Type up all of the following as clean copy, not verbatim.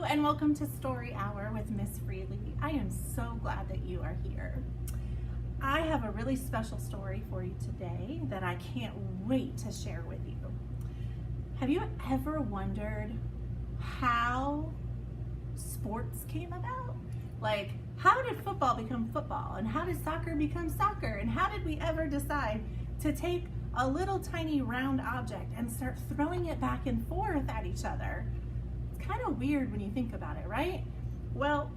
Hello and welcome to Story Hour with Miss Freely. I am so glad that you are here. I have a really special story for you today that I can't wait to share with you. Have you ever wondered how sports came about? Like, how did football become football? And how did soccer become soccer? And how did we ever decide to take a little tiny round object and start throwing it back and forth at each other? It's kind of weird when you think about it, right? Well,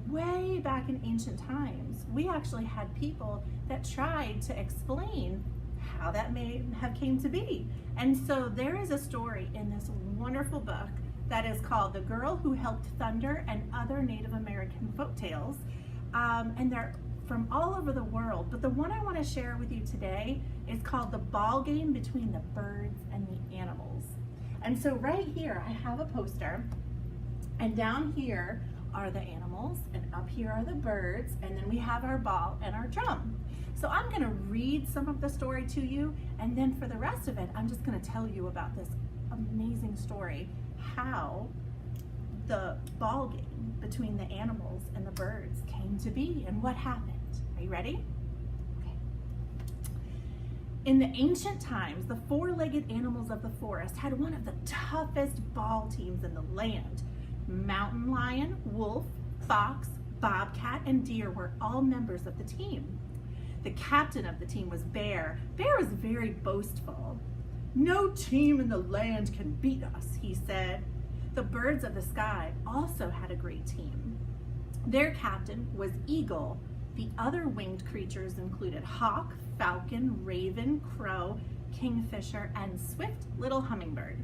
way back in ancient times, we actually had people that tried to explain how that may have came to be. And so there is a story in this wonderful book that is called The Girl Who Helped Thunder and Other Native American Folktales. And they're from all over the world, but the one I want to share with you today is called The Ball Game Between the Birds and the Animals. And so right here I have a poster, and down here are the animals, and up here are the birds, and then we have our ball and our drum. So I'm going to read some of the story to you, and then for the rest of it, I'm just going to tell you about this amazing story, how the ball game between the animals and the birds came to be and what happened. Are you ready? Okay. In the ancient times, the four-legged animals of the forest had one of the toughest ball teams in the land. Mountain lion, wolf, fox, bobcat, and deer were all members of the team. The captain of the team was Bear. Bear was very boastful. "No team in the land can beat us," he said. The birds of the sky also had a great team. Their captain was Eagle. The other winged creatures included hawk, falcon, raven, crow, kingfisher, and swift little hummingbird.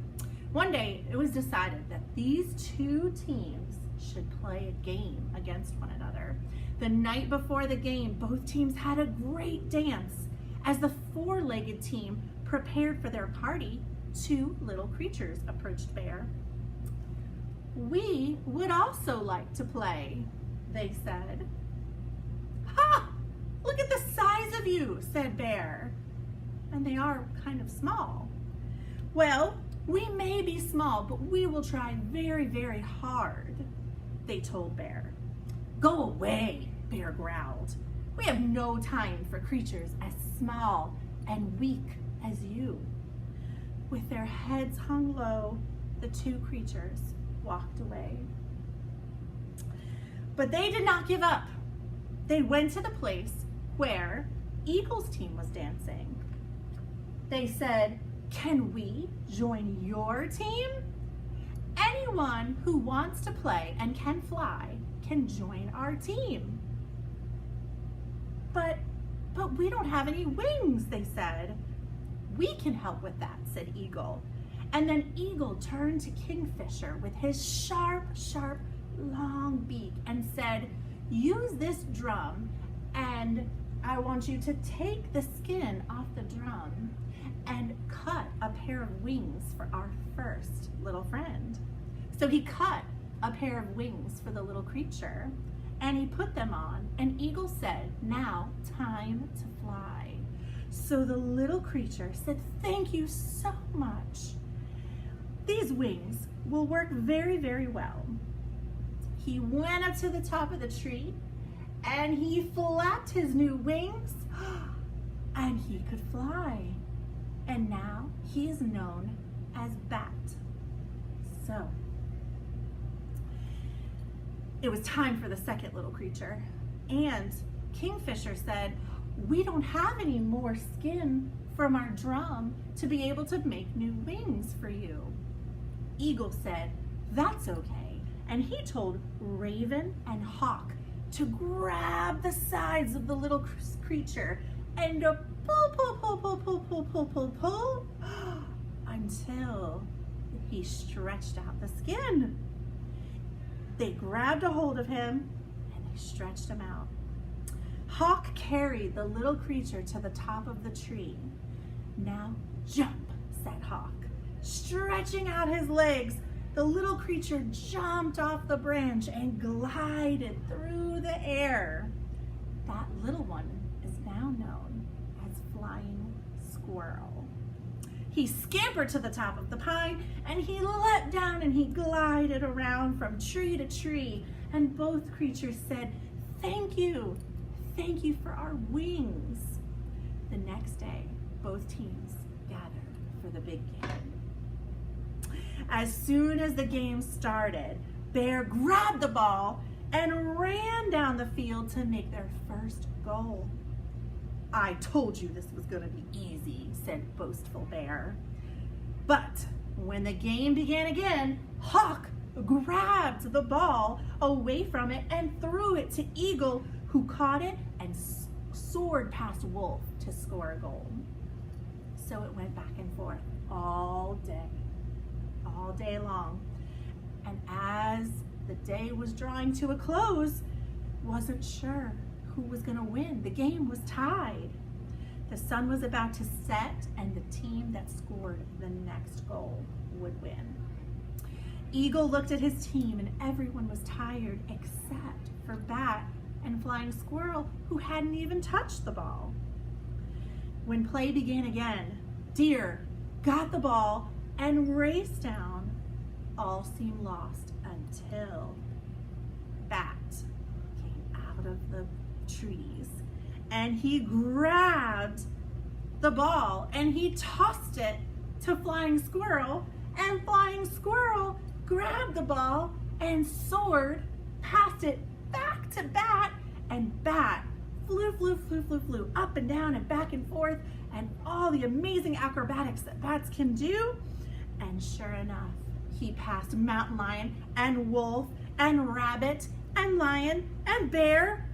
One day, it was decided that these two teams should play a game against one another. The night before the game, both teams had a great dance. As the four-legged team prepared for their party, two little creatures approached Bear. "We would also like to play," they said. "Ha! Look at the size of you," said Bear. "And they are kind of small." "Well, we may be small, but we will try very, very hard," they told Bear. "Go away," Bear growled. "We have no time for creatures as small and weak as you." With their heads hung low, the two creatures walked away. But they did not give up. They went to the place where Eagle's team was dancing. They said, "Can we join your team? Anyone who wants to play and can fly can join our team." But we don't have any wings," they said. "We can help with that," said Eagle. And then Eagle turned to Kingfisher with his sharp, long beak and said, "Use this drum, and I want you to take the skin off the drum and cut a pair of wings for our first little friend." So he cut a pair of wings for the little creature, and he put them on, and Eagle said, "Now, time to fly." So the little creature said, "Thank you so much. These wings will work very, very well." He went up to the top of the tree and he flapped his new wings and he could fly. And now he is known as Bat. So it was time for the second little creature. And Kingfisher said, "We don't have any more skin from our drum to be able to make new wings for you." Eagle said, "That's okay." And he told Raven and Hawk to grab the sides of the little creature and to pull until he stretched out the skin. They grabbed a hold of him and they stretched him out. Hawk carried the little creature to the top of the tree. "Now jump," said Hawk. Stretching out his legs, the little creature jumped off the branch and glided through the air. That little one is now known as Flying Squirrel. He scampered to the top of the pine, and he leapt down and he glided around from tree to tree. And both creatures said, thank you for our wings. The next day, both teams gathered for the big game. As soon as the game started, Bear grabbed the ball and ran down the field to make their first goal. I told you this was going to be easy, said boastful Bear. But when the game began again, Hawk grabbed the ball away from it and threw it to Eagle, who caught it and soared past Wolf to score a goal. So it went back and forth all day long. And as the day was drawing to a close, wasn't sure who was going to win. The game was tied. The sun was about to set, and the team that scored the next goal would win. Eagle looked at his team, and everyone was tired except for Bat and Flying Squirrel, who hadn't even touched the ball. When play began again, Deer got the ball and raced down. All seemed lost until Bat came out of the trees, and he grabbed the ball and he tossed it to Flying Squirrel, and Flying Squirrel grabbed the ball and soared past it back to Bat, and Bat flew up and down and back and forth, and all the amazing acrobatics that bats can do. And sure enough, he passed Mountain Lion and Wolf and Rabbit and Lion and Bear,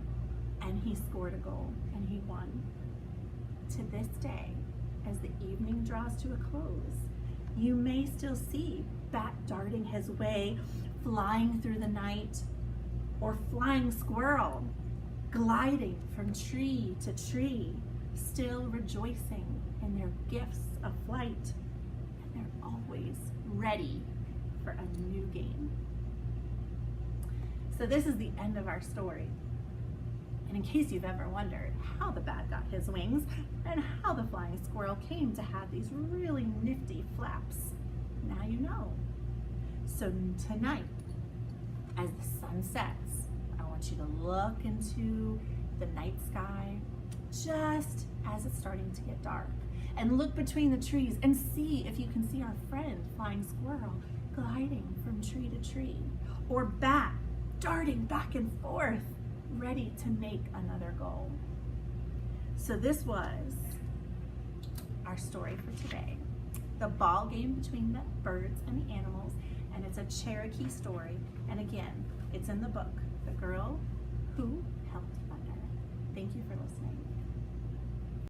and he scored a goal and he won. To this day, as the evening draws to a close, you may still see Bat darting his way, flying through the night, or Flying Squirrel gliding from tree to tree, still rejoicing in their gifts of flight, and they're always ready for a new game. So this is the end of our story. And in case you've ever wondered how the bat got his wings and how the Flying Squirrel came to have these really nifty flaps, now you know. So tonight, as the sun sets, I want you to look into the night sky just as it's starting to get dark, and look between the trees and see if you can see our friend Flying Squirrel gliding from tree to tree, or Bat darting back and forth, ready to make another goal. So this was our story for today, the ball game between the birds and the animals, and it's a Cherokee story. And again, it's in the book, The Girl Who Helped Thunder. Thank you for listening.